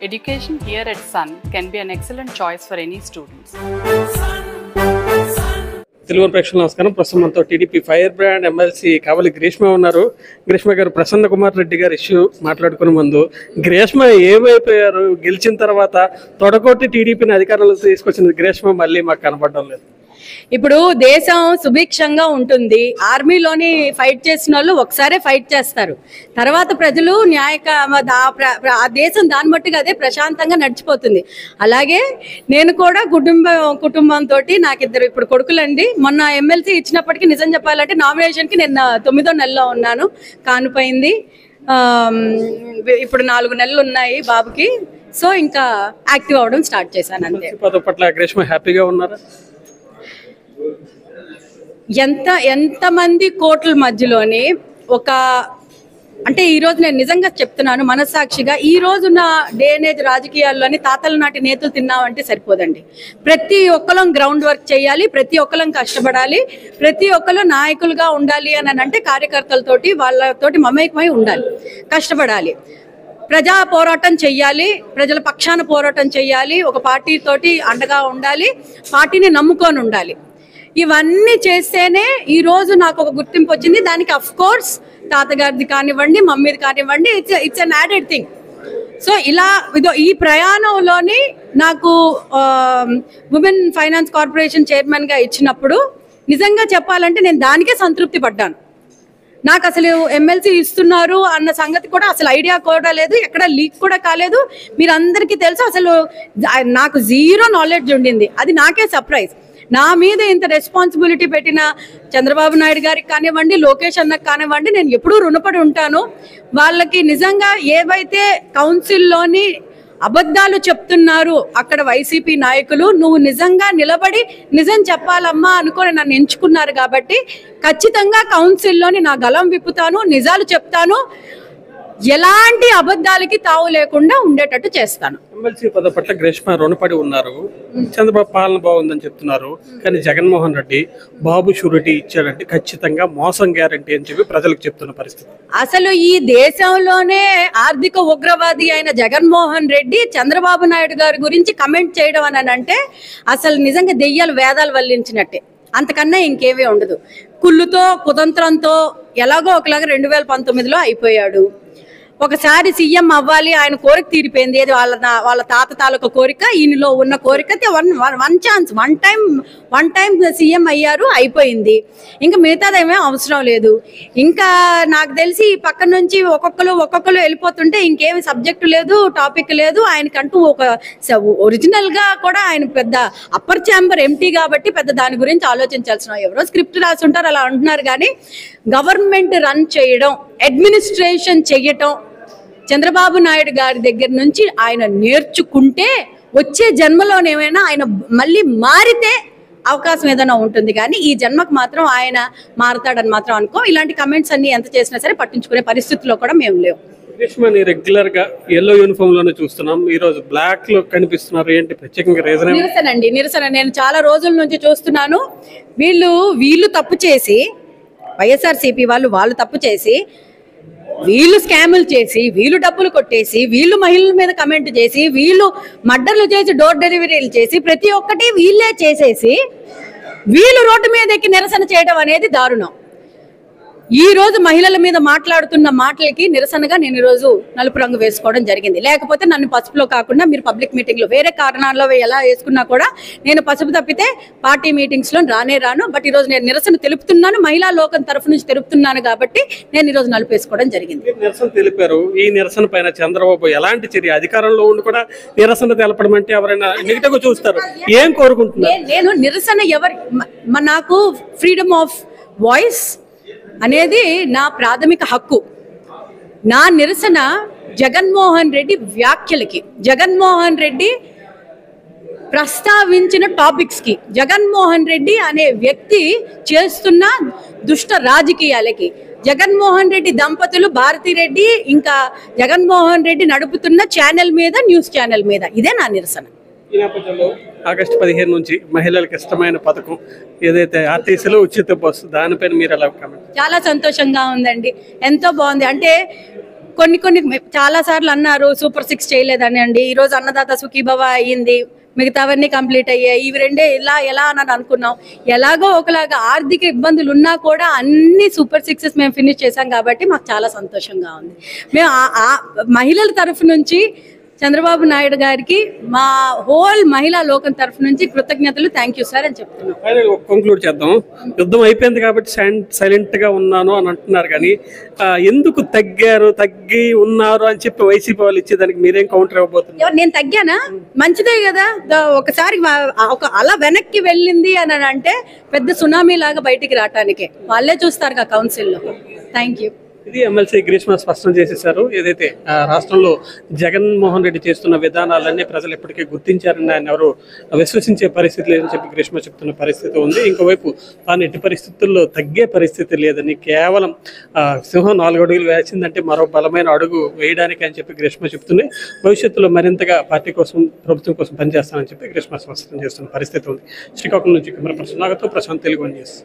Education here at Sun can be an excellent choice for any students. Telugu ప్రేక్షకులకు నమస్కారం. ప్రస్తుతం మనతో టీడీపీ ఫైర్ బ్రాండ్ ఎమ్మెల్సీ కావలి గ్రీష్మ ఉన్నారు. గ్రీష్మ గారు, ప్రసన్న కుమార్ రెడ్డి గారు ఇష్యూ మాట్లాడుకునే ముందు గ్రీష్మ ఏమైపోయారు? గెలిచిన తర్వాత తొడగొట్టి టీడీపీని అధికారంలో తీసుకొచ్చిన గ్రీష్మ మళ్ళీ మాకు కనపడడం లేదు. ఇప్పుడు దేశం సుభిక్షంగా ఉంటుంది. ఆర్మీలోని ఫైట్ చేసిన వాళ్ళు ఒకసారే ఫైట్ చేస్తారు, తర్వాత ప్రజలు ఆ దేశం దాన్ని మట్టుగా అదే ప్రశాంతంగా నడిచిపోతుంది. అలాగే నేను కూడా కుటుంబంతో నాకు ఇప్పుడు కొడుకులండి. మొన్న ఎమ్మెల్సీ ఇచ్చినప్పటికీ నిజం చెప్పాలంటే నామినేషన్కి నేను 9వ నెలలో ఉన్నాను, కానిపోయింది. ఇప్పుడు 4 నెలలు ఉన్నాయి బాబుకి. సో ఇంకా యాక్టివ్ అవ్వడం స్టార్ట్ చేశాను అంతే. పట్ల గ్రీష్మ హ్యాపీగా ఉన్నారా? ఎంతమంది కోట్ల మధ్యలోని అంటే ఈరోజు నేను నిజంగా చెప్తున్నాను మనస్సాక్షిగా, ఈ రోజున్న డే అండ్ ఏజ్ రాజకీయాల్లోని తాతల నాటి నేతలు తిన్నామంటే సరిపోదండి. ప్రతి ఒక్కరం గ్రౌండ్ వర్క్ చేయాలి, ప్రతి ఒక్కరం కష్టపడాలి, ప్రతి ఒక్కరు నాయకులుగా ఉండాలి అని అంటే కార్యకర్తలతోటి వాళ్ళతోటి మమేకమై ఉండాలి, కష్టపడాలి, ప్రజా పోరాటం చెయ్యాలి, ప్రజల పక్షాన పోరాటం చెయ్యాలి, ఒక పార్టీతోటి అండగా ఉండాలి, పార్టీని నమ్ముకొని ఉండాలి. ఇవన్నీ చేస్తేనే ఈ రోజు నాకు ఒక గుర్తింపు వచ్చింది. దానికి అఫ్ కోర్స్ తాతగారిది కానివ్వండి, మమ్మీది కానివ్వండి, it's an added thing. So ఇలా ఈ ప్రయాణంలోని నాకు ఉమెన్ ఫైనాన్స్ కార్పొరేషన్ చైర్మన్గా ఇచ్చినప్పుడు నిజంగా చెప్పాలంటే నేను దానికే సంతృప్తి పడ్డాను. నాకు అసలు ఎమ్మెల్సీ ఇస్తున్నారు అన్న సంగతి కూడా అసలు ఐడియా కూడా లేదు, ఎక్కడ లీక్ కూడా కాలేదు. మీరందరికీ తెలుసు, అసలు నాకు జీరో నాలెడ్జ్ ఉండింది. అది నాకే సర్ప్రైజ్. నా మీద ఇంత రెస్పాన్సిబిలిటీ పెట్టిన చంద్రబాబు నాయుడు గారికి కానివ్వండి, లోకేష్ అన్నకు కానివ్వండి, నేను ఎప్పుడూ రుణపడి ఉంటాను. వాళ్ళకి నిజంగా ఏవైతే కౌన్సిల్లోని అబద్ధాలు చెప్తున్నారు అక్కడ వైసీపీ నాయకులు, నువ్వు నిజంగా నిలబడి నిజం చెప్పాలమ్మా అనుకొని నన్ను ఎంచుకున్నారు కాబట్టి ఖచ్చితంగా కౌన్సిల్లోని నా గలం విప్పుతాను, నిజాలు చెప్తాను, ఎలాంటి అబద్ధాలకి తావు లేకుండా ఉండేటట్టు చేస్తాను. ఎమ్మెల్సీ పదవి పట్ల గ్రీష్మ రుణపడి ఉన్నారు. చంద్రబాబు పాలన బాగుందని చెప్తున్నారు, కానీ జగన్మోహన్ రెడ్డి బాబు షూరిటీ ఇచ్చాడంటే ఖచ్చితంగా మోసం గ్యారంటీ అని చెప్పి ప్రజలకు చెప్తున్న పరిస్థితి. అసలు ఈ దేశంలోనే ఆర్థిక ఉగ్రవాది అయిన జగన్మోహన్ రెడ్డి చంద్రబాబు నాయుడు గారి గురించి కమెంట్ చేయడం అని అంటే అసలు నిజంగా దెయ్యాలు వేదాలు వల్లించినట్టే, అంతకన్నా ఇంకేమీ ఉండదు. కుళ్ళుతో కుతంత్రంతో ఎలాగో ఒకలాగా 2019లో అయిపోయాడు. ఒకసారి సీఎం అవ్వాలి, ఆయన కోరిక తీరిపోయింది. ఏది వాళ్ళ తాత తాలూకా కోరిక, ఈయనలో ఉన్న కోరిక. One chance, one time CM అయ్యారు, అయిపోయింది. ఇంకా మిగతాదేమీ అవసరం లేదు. ఇంకా నాకు తెలిసి పక్కన నుంచి ఒక్కొక్కరు వెళ్ళిపోతుంటే ఇంకేమి సబ్జెక్టు లేదు, టాపిక్ లేదు. ఆయనకంటూ ఒక ఒరిజినల్గా కూడా ఆయన పెద్ద అప్పర్ ఛాంబర్ ఎంటీ కాబట్టి పెద్ద దాని గురించి ఆలోచించాల్సిన, ఎవరో స్క్రిప్ట్ రాసి ఉంటారు అలా అంటున్నారు. కానీ గవర్నమెంట్ రన్ చేయడం, అడ్మినిస్ట్రేషన్ చెయ్యటం చంద్రబాబు నాయుడు గారి దగ్గర నుంచి ఆయన నేర్చుకుంటే వచ్చే జన్మలోనేమైనా ఆయన మళ్ళీ మారితే అవకాశం ఏదైనా ఉంటుంది. కానీ ఈ జన్మకు మాత్రం ఆయన మారతాడని మాత్రం అనుకో. ఇలాంటి కమెంట్స్ అన్ని ఎంత చేసినా సరే పట్టించుకునే పరిస్థితుల్లో కూడా మేము లేవు. గ్రీష్మని రెగ్యులర్ గా ఎల్లో యూనిఫామ్ లోనే చూస్తున్నాం, ఈ రోజు బ్లాక్ లో కనిపిస్తున్నారు. ఏంటి ప్రత్యేకంగా రీజన్? నిరసన నేను చాలా రోజుల నుంచి చూస్తున్నాను. వీళ్ళు తప్పు చేసి, వైఎస్ఆర్సీపీ వాళ్ళు తప్పు చేసి, వీళ్ళు స్కాములు చేసి, వీళ్ళు డబ్బులు కొట్టేసి, వీళ్ళు మహిళల మీద కమెంట్ చేసి, వీళ్ళు మర్డర్లు చేసి, డోర్ డెలివరీలు చేసి, ప్రతి ఒక్కటి వీళ్ళే చేసేసి వీళ్ళు రోడ్డు మీద ఎక్కి నిరసన చేయడం అనేది దారుణం. ఈ రోజు మహిళల మీద మాట్లాడుతున్న మాటలకి నిరసనగా నేను ఈరోజు నలుపు రంగు వేసుకోవడం జరిగింది. లేకపోతే నన్ను పసుపులో కాకుండా మీరు పబ్లిక్ మీటింగ్లో వేరే కారణాల్లో ఎలా వేసుకున్నా కూడా నేను పసుపు తప్పితే పార్టీ మీటింగ్స్లో రాను. బట్ ఈరోజు నేను నిరసన తెలుపుతున్నాను, మహిళా లోకం తరఫు నుంచి తెలుపుతున్నాను కాబట్టి నేను ఈరోజు నలుపు వేసుకోవడం జరిగింది. నిరసన తెలిపారు. ఈ నిరసన పైన చంద్రబాబు ఎలాంటి చర్య? అధికారంలో ఉండి కూడా నిరసన తెలపడం అంటే ఎవరైనా నెగిటివ్ గా చూస్తారు. ఏం కోరుకుంటున్నారు? నేను నిరసన నాకు ఫ్రీడమ్ ఆఫ్ వాయిస్ అనేది నా ప్రాథమిక హక్కు. నా నిరసన జగన్మోహన్ రెడ్డి వ్యాఖ్యలకి, జగన్మోహన్ రెడ్డి ప్రస్తావించిన టాపిక్స్కి, జగన్మోహన్ రెడ్డి అనే వ్యక్తి చేస్తున్న దుష్ట రాజకీయాలకి, జగన్మోహన్ రెడ్డి దంపతులు భారతిరెడ్డి ఇంకా జగన్మోహన్ రెడ్డి నడుపుతున్న ఛానల్ మీద, న్యూస్ ఛానల్ మీద, ఇదే నా నిరసన. ఈ నేపథ్యంలో ఆగస్టు 15 నుంచి మహిళలకు ఇష్టమైన పథకం ఏదైతే ఆర్టీసీలో ఉచిత బస్సు, దానిపైన మీరు ఎలా కామెంట్? చాలా సంతోషంగా ఉందండి, ఎంతో బాగుంది. అంటే కొన్ని చాలా సార్లు అన్నారు సూపర్ 6 చేయలేదని అండి. ఈ రోజు అన్నదాత సుఖీభవ అయ్యింది, మిగతావన్నీ కంప్లీట్ అయ్యాయి. ఇవి రెండే ఎలా అని అనుకున్నాం. ఎలాగో ఒకలాగా ఆర్థిక ఇబ్బందులు ఉన్నా కూడా అన్ని సూపర్ 6 మేము ఫినిష్ చేశాం కాబట్టి మాకు చాలా సంతోషంగా ఉంది. మేము ఆ మహిళల తరఫు నుంచి చంద్రబాబు నాయుడు గారికి మా హోల్ మహిళా లోకం తరఫు నుంచి కృతజ్ఞతలు. థ్యాంక్ యూ సార్ అని చెప్తున్నాం. కంక్లూడ్ చేద్దాం. యుద్ధం అయిపోయింది కాబట్టి సైలెంట్ గా ఉన్నాను అని అంటున్నారు, కానీ ఎందుకు తగ్గి ఉన్నారు అని చెప్పి వైసీపీ వాళ్ళు ఇచ్చేదానికి మీరేం కౌంటర్ ఇవ్వబోతున్నారు? నేను తగ్గానా? మంచిదే కదా. ఒకసారి ఒక అలా వెనక్కి వెళ్ళింది అని అంటే పెద్ద సునామీ లాగా బయటికి రావటానికే వాళ్ళే చూస్తారు కౌన్సిల్లో. Thank you. ఇది ఎమ్మెల్సీ గ్రీష్మ స్పష్టం చేసేశారు. ఏదైతే రాష్ట్రంలో జగన్మోహన్ రెడ్డి చేస్తున్న విధానాలన్నీ ప్రజలు ఎప్పటికీ గుర్తించారని ఆయన ఎవరు విశ్వసించే పరిస్థితి లేదని చెప్పి గ్రీష్మ చెప్తున్న పరిస్థితి ఉంది. ఇంకోవైపు తాను ఎట్టి పరిస్థితుల్లో తగ్గే పరిస్థితి లేదని, కేవలం సింహం 4 అడుగులు వేసిందంటే మరో బలమైన అడుగు వేయడానికి అని చెప్పి గ్రీష్మ చెప్తుంది. భవిష్యత్తులో మరింతగా పార్టీ కోసం, ప్రభుత్వం కోసం పనిచేస్తానని చెప్పి గ్రీష్మ స్పష్టం చేస్తున్న పరిస్థితి ఉంది. శ్రీకాకుళం నుంచి కెమెరా పర్సన్ నాగతో ప్రశాంత్, తెలుగు న్యూస్.